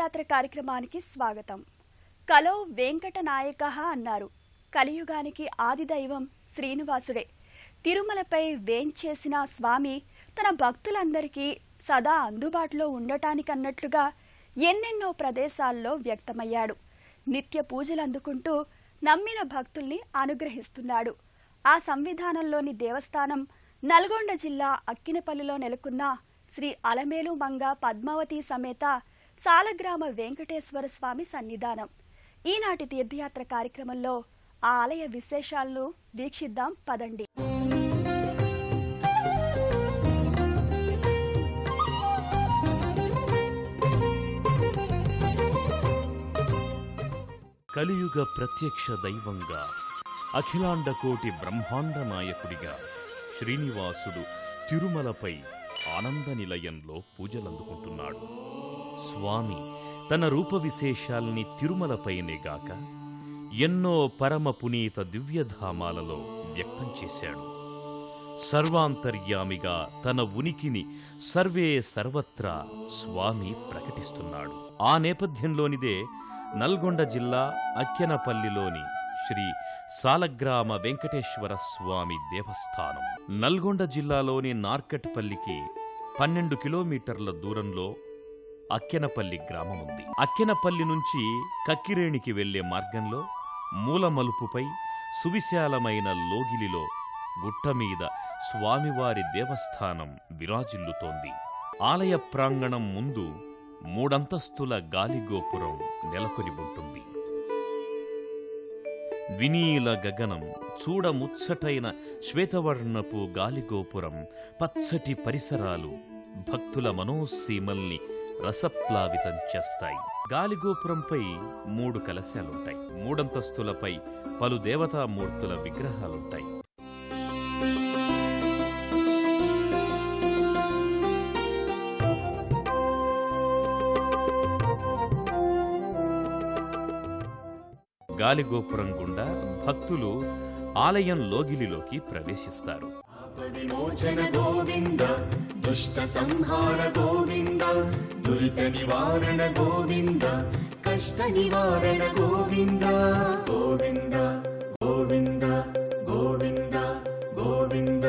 తీర్థయాత్ర కార్యక్రమానికి స్వాగతం. కలో వెంకటనాయకః అన్నారు. కలియుగానికి ఆదిదైవం శ్రీనివాసుడే. తిరుమలపై వేంచేసిన స్వామి తన భక్తులందరికీ సదా అందుబాటులో ఉండటానికన్నట్లుగా ఎన్నెన్నో ప్రదేశాల్లో వ్యక్తమయ్యాడు. నిత్య పూజలు అందుకుంటూ నమ్మిన భక్తుల్ని అనుగ్రహిస్తున్నాడు. ఆ సంవిధానంలోని దేవస్థానం నల్గొండ జిల్లా అక్కినపల్లిలో నెలకొన్న శ్రీ అలమేలు మంగ పద్మావతి సమేత సాలగ్రామ వెంకటేశ్వర స్వామి సన్నిధానం. ఈనాటి తీర్థయాత్ర కార్యక్రమంలో ఆ ఆలయ విశేషాలను వీక్షిద్దాం పదండి. కలియుగ ప్రత్యక్ష దైవంగా, అఖిలాండ కోటి బ్రహ్మాండ నాయకుడిగా శ్రీనివాసుడు తిరుమలపై ఆనంద నిలయంలో పూజలందుకుంటున్నాడు. స్వామి తన రూప విశేషాల్ని తిరుమలపైనేగాక ఎన్నో పరమ పునీత దివ్యధామాలలో వ్యక్తం చేశాడు. సర్వాంతర్యామిగా తన ఉనికిని సర్వే సర్వత్రా స్వామి ప్రకటిస్తున్నాడు. ఆ నేపథ్యంలోనిదే నల్గొండ జిల్లా అక్కెనపల్లిలోని శ్రీ సాలగ్రామ వెంకటేశ్వర స్వామి దేవస్థానం. నల్గొండ జిల్లాలోని నార్కట్పల్లికి 12 కిలోమీటర్ల దూరంలో అక్కెనపల్లి గ్రామముంది. అక్కెనపల్లి నుంచి కక్కిరేణికి వెళ్లే మార్గంలో మూలమలుపుపై సువిశాలమైన లోగిలిలో గుట్టమీద స్వామివారి దేవస్థానం విరాజిల్లుతోంది. ఆలయ ప్రాంగణం ముందు 3 అంతస్తుల గాలిగోపురం నెలకొని ఉంటుంది. వినీల గగనం, చూడముచ్చటైన శ్వేతవర్ణపు గాలిగోపురం, పచ్చటి పరిసరాలు భక్తుల మనోసీమల్ని రసప్లావితం చేస్తాయి. గాలిగోపురంపై 3 కలశాలుంటాయి. 3 అంతస్తులపై పలు దేవతామూర్తుల విగ్రహాలుంటాయి. గాలిగోపురం గుండా భక్తులు ఆలయం లోగిలిలోకి ప్రవేశిస్తారు. విమోచన గోవింద, దుష్ట సంహార గోవింద, దురిత నివారణ గోవింద, కష్ట నివారణ గోవింద, గోవింద గోవింద గోవింద గోవింద.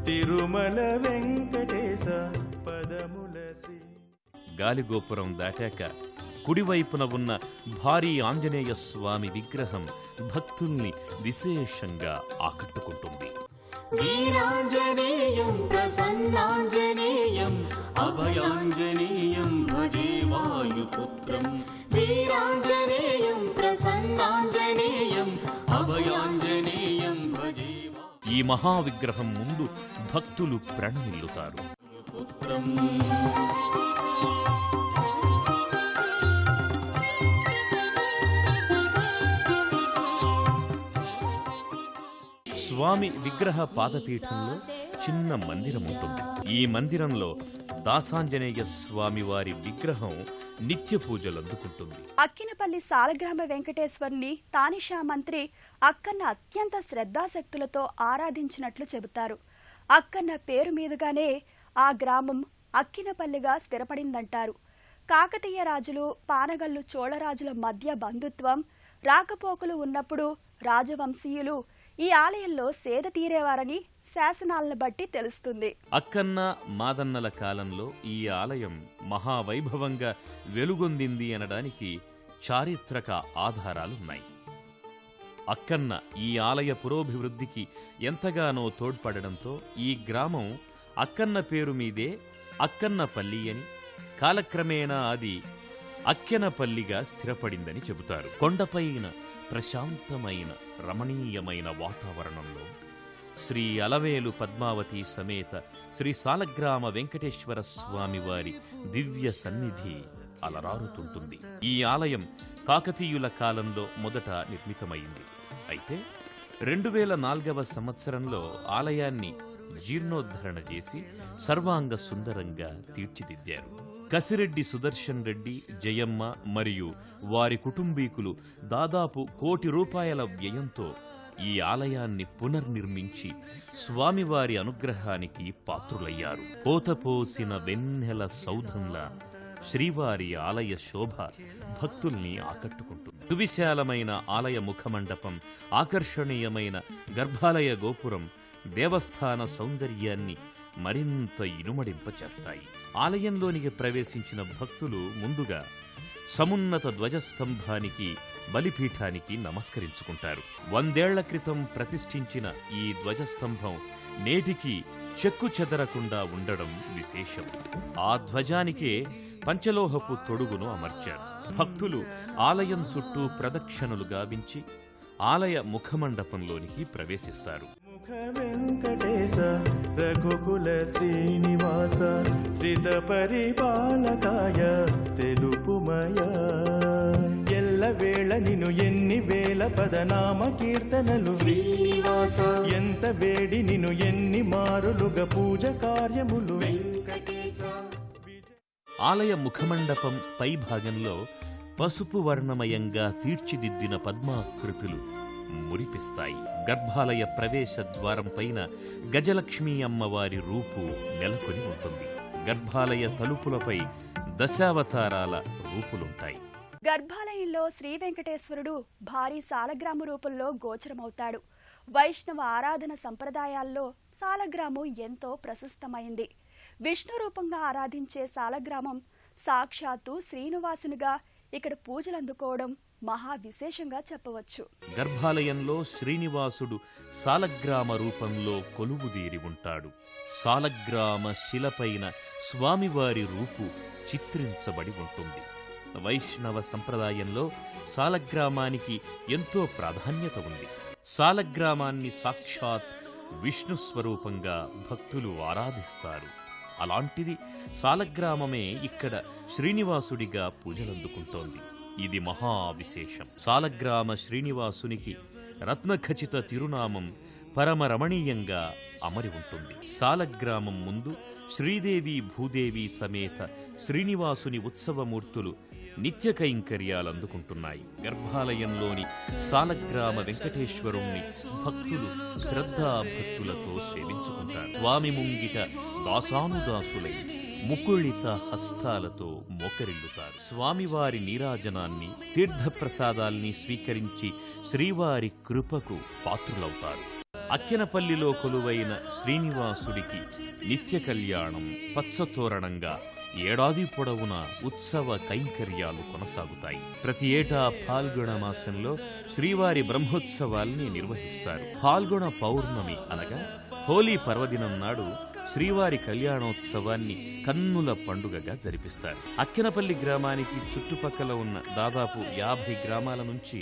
తిరుమల వెంకటేశ పదములసి. గాలిగోపురం దాటాక కుడివైపున ఉన్న భారీ ఆంజనేయ స్వామి విగ్రహం భక్తుల్ని విశేషంగా ఆకట్టుకుంటుంది. వీరాంజనేయం ప్రసన్నాంజనేయం అభయాంజనేయం భజే వాయుపుత్రం. వీరాంజనేయం ప్రసన్నాంజనేయం అభయాంజనేయం భజే. ఈ మహావిగ్రహం ముందు భక్తులు ప్రణమిల్లుతారు. పుత్రం స్వామి విగ్రహ పాదపీఠంలో చిన్న మందిరం ఉంటుంది. ఈ మందిరంలో దాసాంజనేయ స్వామి వారి విగ్రహం నిత్య పూజలందుకుంటుంది. అక్కినపల్లి సాలగ్రామ వెంకటేశ్వరుని తానిషా మంత్రి అక్కన్న అత్యంత శ్రద్ధాశక్తులతో ఆరాధించినట్లు చెబుతారు. అక్కన్న పేరు మీదుగానే ఆ గ్రామం అక్కినపల్లిగా స్థిరపడిందంటారు. కాకతీయ రాజులు, పానగల్లు చోళరాజుల మధ్య బంధుత్వం, రాకపోకలు ఉన్నప్పుడు రాజవంశీయులు ఈ ఆలయంలో సేద తీరేవారని శాసనాలను బట్టి తెలుస్తుంది. అక్కన్న మాదన్నల కాలంలో ఈ ఆలయం మహావైభవంగా వెలుగొందింది అనడానికి చారిత్రక ఆధారాలున్నాయి. అక్కన్న ఈ ఆలయ పురోభివృద్ధికి ఎంతగానో తోడ్పడడంతో ఈ గ్రామం అక్కన్న పేరు మీదే అక్కన్నపల్లి అని, కాలక్రమేణా అది అక్కెనపల్లిగా స్థిరపడిందని చెబుతారు. కొండపైన ప్రశాంతమైన రమణీయమైన వాతావరణంలో శ్రీ అలవేలు పద్మావతి సమేత శ్రీ సాలగ్రామ వెంకటేశ్వర స్వామి వారి దివ్య సన్నిధి అలరారుతుంటుంది. ఈ ఆలయం కాకతీయుల కాలంలో మొదట నిర్మితమైంది. అయితే 2004వ సంవత్సరంలో ఆలయాన్ని జీర్ణోద్ధరణ చేసి సర్వాంగ సుందరంగా తీర్చిదిద్దారు. కసిరెడ్డి సుదర్శన్ రెడ్డి, జయమ్మ మరియు వారి కుటుంబీకులు దాదాపు ₹1,00,00,000 వ్యయంతో ఈ ఆలయాన్ని పునర్నిర్మించి స్వామివారి అనుగ్రహానికి పాత్రులయ్యారు. పోతపోసిన వెన్నెల సౌధంలా శ్రీవారి ఆలయ శోభ భక్తుల్ని ఆకట్టుకుంటుంది. సువిశాలమైన ఆలయ ముఖమండపం, ఆకర్షణీయమైన గర్భాలయ గోపురం దేవస్థాన సౌందర్యాన్ని మరింత ఇనుమడింపచేస్తాయి. ఆలయంలోనికి ప్రవేశించిన భక్తులు ముందుగా సమున్నత ధ్వజస్తంభానికి, బలిపీఠానికి నమస్కరించుకుంటారు. 100 ఏళ్ల క్రితం ప్రతిష్ఠించిన ఈ ధ్వజస్తంభం నేటికి చెక్కు చెదరకుండా ఉండడం విశేషం. ఆ ధ్వజానికే పంచలోహపు తొడుగును అమర్చారు. భక్తులు ఆలయం చుట్టూ ప్రదక్షిణలు గావించి ఆలయ ముఖమండపంలోనికి ప్రవేశిస్తారు. వెంకటేశ రఘుకుల శ్రీనివాస శ్రిత పరిపాలకాయ తెలుపుమయ ఎల్లవేళ నిన్ను ఎన్ని వేల పదనామ కీర్తనలు శ్రీనివాస ఎంత వేడి నిన్ను ఎన్ని మారులుగా పూజ కార్యములు వెంకటేశ. ఆలయ ముఖమండపం పై భాగంలో పసుపు వర్ణమయంగా తీర్చిదిద్దిన పద్మాకృతులు మురిపిస్తాయి. గర్భాలయ ప్రవేశ ద్వారం పైన గజలక్ష్మీ అమ్మవారి రూపు నెలకొని ఉంటుంది. గర్భాలయ తలుపులపై దశావతారాల రూపులుంటాయి. గర్భాలయంలో శ్రీ వెంకటేశ్వరుడు భారీ సాలగ్రామ రూపంలో గోచరమవుతాడు. వైష్ణవ ఆరాధన సంప్రదాయాల్లో సాలగ్రామం ఎంతో ప్రశస్తమైంది. విష్ణు రూపంగా ఆరాధించే సాలగ్రామం సాక్షాత్తు శ్రీనివాసునిగా ఇక్కడ పూజలందుకోవడం మహా విశేషంగా చెప్పవచ్చు. గర్భాలయంలో శ్రీనివాసుడు సాలగ్రామ రూపంలో కొలువుదీరి ఉంటాడు. సాలగ్రామ శిలపైన స్వామివారి రూపు చిత్రించబడి ఉంటుంది. వైష్ణవ సంప్రదాయంలో సాలగ్రామానికి ఎంతో ప్రాధాన్యత ఉంది. సాలగ్రామాన్ని సాక్షాత్ విష్ణు స్వరూపంగా భక్తులు ఆరాధిస్తారు. అలాంటిది సాలగ్రామమే ఇక్కడ శ్రీనివాసుడిగా పూజలందుకుంటోంది. ఇది మహా విశేషం. సాలగ్రామ శ్రీనివాసునికి రత్నఖచిత తిరునామం పరమరమణీయంగా అమరి ఉంటుంది. సాలగ్రామం ముందు శ్రీదేవి భూదేవి సమేత శ్రీనివాసుని ఉత్సవమూర్తులు నిత్య కైంకర్యాలందుకుంటున్నాయి. గర్భాలయంలోని సాలగ్రామ వెంకటేశ్వరుణ్ణి భక్తులు శ్రద్ధాభక్తులతో సేవించుకుంటారు. స్వామి ముంగిట దాసానుదాసులై ముకుళిత హస్తాలతో మోకరిల్లుతారు. స్వామివారి నీరాజనాన్ని, తీర్థప్రసాదాల్ని స్వీకరించి శ్రీవారి కృపకు పాత్రులవుతారు. అక్కెనపల్లిలో కొలువైన శ్రీనివాసుడికి నిత్య కళ్యాణం, పచ్చతోరణంగా ఏడాది పొడవునా ఉత్సవ కైంకర్యాలు కొనసాగుతాయి. ప్రతి ఏటా ఫాల్గుణ మాసంలో శ్రీవారి బ్రహ్మోత్సవాల్ని నిర్వహిస్తారు. ఫాల్గుణ పౌర్ణమి అనగా హోలీ పర్వదినం నాడు శ్రీవారి కళ్యాణోత్సవాన్ని కన్నుల పండుగగా జరిపిస్తారు. అక్కెనపల్లి గ్రామానికి చుట్టుపక్కల ఉన్న దాదాపు 50 గ్రామాల నుంచి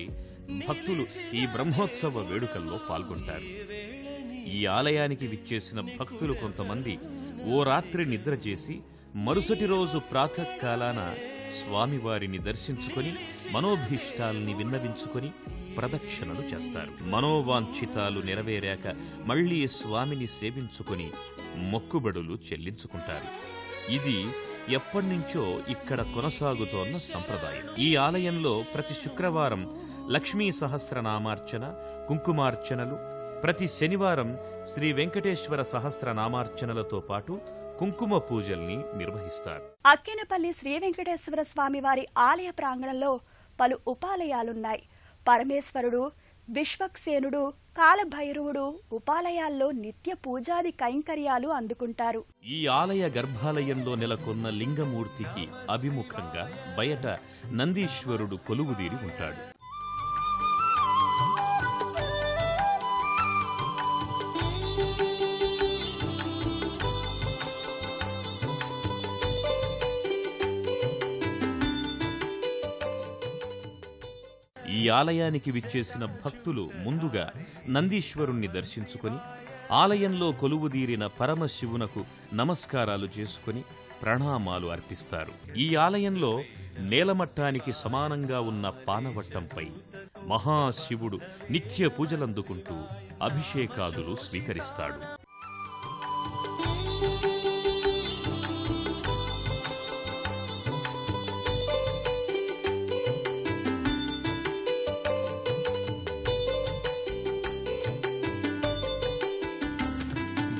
భక్తులు ఈ బ్రహ్మోత్సవ వేడుకల్లో పాల్గొంటారు. ఈ ఆలయానికి విచ్చేసిన భక్తులు కొంతమంది ఓ రాత్రి నిద్ర చేసి మరుసటి రోజు ప్రాతకాలాన స్వామివారిని దర్శించుకొని మనోభీష్టాల్ని విన్నవించుకొని ప్రదక్షిణలు చేస్తారు. మనోవాంఛితాలు నెరవేరాక మళ్లీ స్వామిని సేవించుకొని మొక్కుబడులు చెల్లించుకుంటారు. ఇది ఎప్పటినుంచో ఇక్కడ కొనసాగుతోన్న సంప్రదాయం. ఈ ఆలయంలో ప్రతి శుక్రవారం లక్ష్మీ సహస్రనామార్చన, కుంకుమార్చనలు, ప్రతి శనివారం శ్రీ వెంకటేశ్వర సహస్రనామార్చనలతో పాటు కుంకుమ పూజల్ని నిర్వహిస్తారు. అక్కెనపల్లి శ్రీ వెంకటేశ్వర స్వామివారి ఆలయ ప్రాంగణంలో పలు ఉపాలయాలున్నాయి. పరమేశ్వరుడు, విశ్వక్సేనుడు, కాలభైరవుడు ఉపాలయాల్లో నిత్య పూజాది కైంకర్యాలు అందుకుంటారు. ఈ ఆలయ గర్భాలయంలో నెలకొన్న లింగమూర్తికి అభిముఖంగా బయట నందీశ్వరుడు కొలువుదీరి ఉంటాడు. ఈ ఆలయానికి విచ్చేసిన భక్తులు ముందుగా నందీశ్వరుణ్ణి దర్శించుకొని ఆలయంలో కొలువుదీరిన పరమశివునకు నమస్కారాలు చేసుకుని ప్రణామాలు అర్పిస్తారు. ఈ ఆలయంలో నేలమట్టానికి సమానంగా ఉన్న పానవట్టంపై మహాశివుడు నిత్య పూజలందుకుంటూ అభిషేకాదులు స్వీకరిస్తాడు.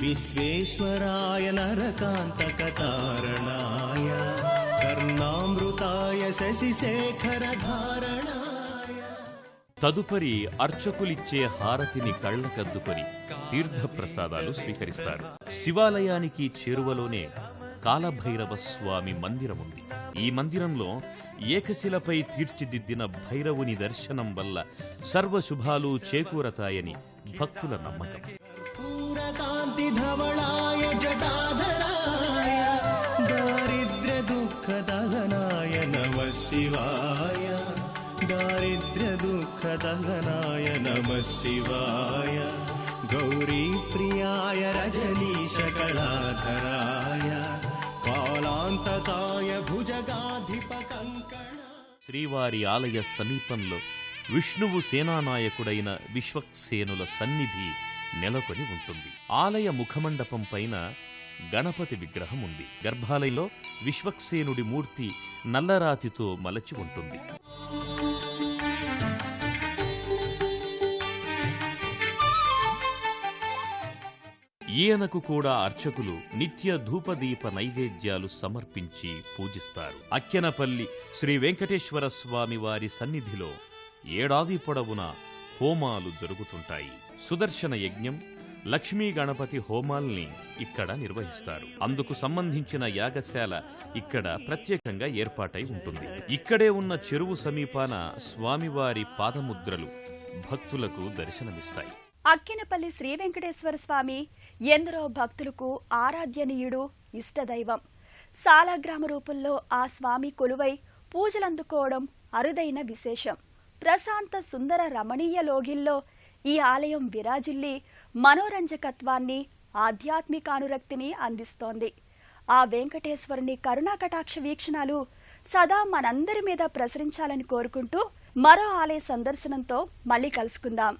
विश्वेश्वराय नरकान्तकतारणाय స్వర్ణామృతాయ శశిశేఖర ధారణాయ. తదుపరి అర్చకులిచ్చే హారతిని కళ్ళకద్దుకొని తీర్థప్రసాదాలు స్వీకరిస్తారు. శివాలయానికి చేరువలోనే కాలభైరవ స్వామి మందిరముంది. ఈ మందిరంలో ఏకశిలపై తీర్చిదిద్దిన భైరవుని దర్శనం వల్ల సర్వశుభాలు చేకూరతాయని భక్తుల నమ్మకం. పూరకాంతి ధవళాయ జటాధరాయ దారిద్ర్య దుఃఖ దహనాయ నమః శివాయ. దారిద్ర్య దుఃఖ దహనాయ నమః శివాయ. గౌరీ ప్రియాయ రజనీశ కళాధరాయ కాలాంతకాయ భుజగాధిప కంకణ. శ్రీవారి ఆలయ సమీపంలో విష్ణువు సేనానాయకుడైన విశ్వక్సేనుల సన్నిధి నెలకొని ఉంటుంది. ఆలయ ముఖమండపం పైన గణపతి విగ్రహం ఉంది. గర్భాలయంలో విశ్వక్సేనుడి మూర్తి నల్లరాతితో మలచి ఉంటుంది. ఈయనకు కూడా అర్చకులు నిత్య ధూపదీప నైవేద్యాలు సమర్పించి పూజిస్తారు. అక్కెనపల్లి శ్రీ వెంకటేశ్వర స్వామి వారి సన్నిధిలో ఏడాది పొడవునా హోమాలు జరుగుతుంటాయి. సుదర్శన యజ్ఞం, లక్ష్మీ గణపతి హోమాల్ని ఇక్కడ నిర్వహిస్తారు. అందుకు సంబంధించిన యాగశాల ఇక్కడ ప్రత్యేకంగా ఏర్పాటై ఉంటుంది. ఇక్కడే ఉన్న చెరువు సమీపాన స్వామివారి పాదముద్రలు భక్తులకు దర్శనమిస్తాయి. అక్కినపల్లి శ్రీ వెంకటేశ్వర స్వామి ఎందరో భక్తులకు ఆరాధ్యనీయుడు, ఇష్టదైవం. సాలగ్రామ రూపంలో ఆ స్వామి కొలువై పూజలందుకోవడం అరుదైన విశేషం. ప్రశాంత సుందర రమణీయ లోగిల్లో ఈ ఆలయం విరాజిల్లి మనోరంజకత్వాన్ని, ఆధ్యాత్మికానురక్తిని అందిస్తోంది. ఆ వెంకటేశ్వరుని కరుణాకటాక్ష వీక్షణాలు సదా మనందరి మీద ప్రసరించాలని కోరుకుంటూ మరో ఆలయ సందర్శనంతో మళ్ళీ కలుసుకుందాం.